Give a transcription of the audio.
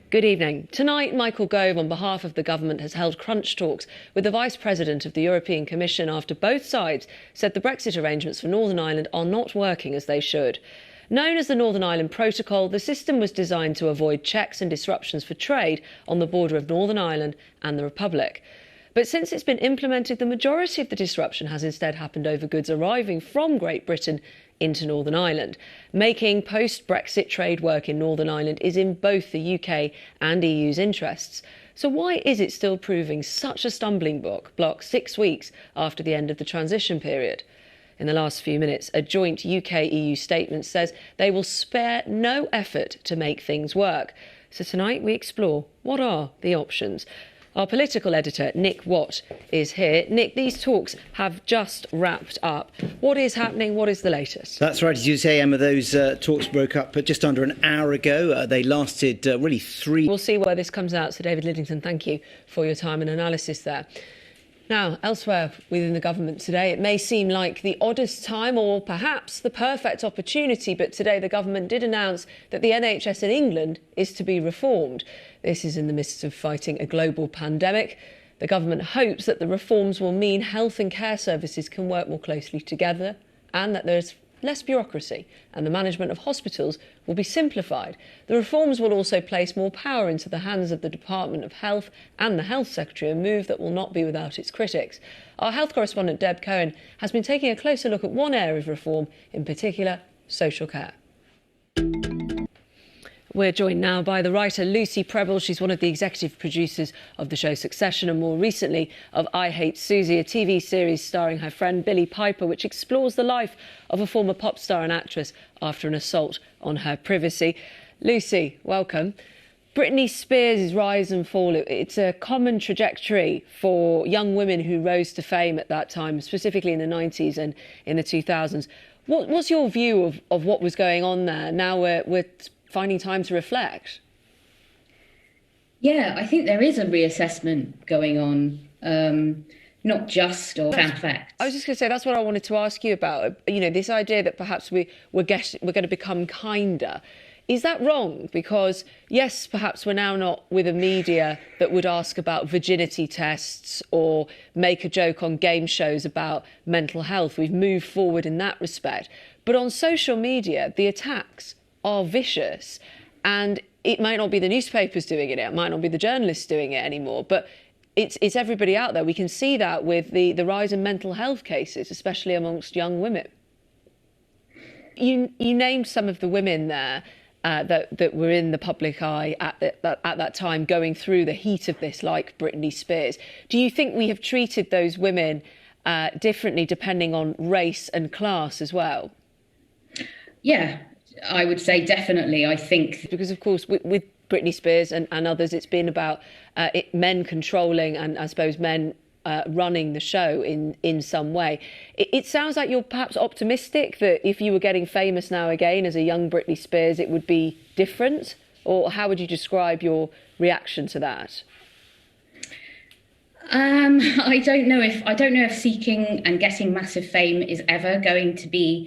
Good evening. Tonight, Michael Gove, on behalf of the government, has held crunch talks with the Vice President of the European Commission after both sides said the Brexit arrangements for Northern Ireland are not working as they should. Known as the Northern Ireland Protocol, the system was designed to avoid checks and disruptions for trade on the border of Northern Ireland and the Republic. But since it's been implemented, the majority of the disruption has instead happened over goods arriving from Great Britain into Northern Ireland. Making post-Brexit trade work in Northern Ireland is in both the UK and EU's interests. So why is it still proving such a stumbling block 6 weeks after the end of the transition period? In the last few minutes, a joint UK-EU statement says they will spare no effort to make things work. So tonight we explore what are the options. Our political editor, Nick Watt, is here. Nick, these talks have just wrapped up. What is happening? What is the latest? That's right. As you say, Emma, those talks broke up just under an hour ago. They lasted really 3... We'll see where this comes out. So, David Liddington, thank you for your time and analysis there. Now, elsewhere within the government today, it may seem like the oddest time or perhaps the perfect opportunity, but today the government did announce that the NHS in England is to be reformed. This is in the midst of fighting a global pandemic. The government hopes that the reforms will mean health and care services can work more closely together and that there's less bureaucracy and the management of hospitals will be simplified. The reforms will also place more power into the hands of the Department of Health and the Health Secretary, a move that will not be without its critics. Our health correspondent Deb Cohen has been taking a closer look at one area of reform, in particular social care. We're joined now by the writer Lucy Prebble. She's one of the executive producers of the show Succession and more recently of I Hate Susie, a TV series starring her friend Billie Piper, which explores the life of a former pop star and actress after an assault on her privacy. Lucy, welcome. Britney Spears' rise and fall, it's a common trajectory for young women who rose to fame at that time, specifically in the 90s and in the 2000s. What's your view of what was going on there? Now we're finding time to reflect. Yeah, I think there is a reassessment going on, not just or found facts. I was just going to say, that's what I wanted to ask you about. You know, this idea that perhaps we're going to become kinder. Is that wrong? Because, yes, perhaps we're now not with a media that would ask about virginity tests or make a joke on game shows about mental health. We've moved forward in that respect. But on social media, the attacks are vicious, and it might not be the newspapers doing it might not be the journalists doing it anymore, but it's everybody out there. We can see that with the rise in mental health cases, especially amongst young women. You named some of the women there that were in the public eye at that time, going through the heat of this, like Britney Spears. Do you think we have treated those women differently depending on race and class as well? Yeah, I would say definitely. I think because, of course, with Britney Spears and others, it's been about men controlling and, I suppose, men running the show in some way. It sounds like you're perhaps optimistic that if you were getting famous now again as a young Britney Spears, it would be different. Or how would you describe your reaction to that? I don't know if seeking and getting massive fame is ever going to be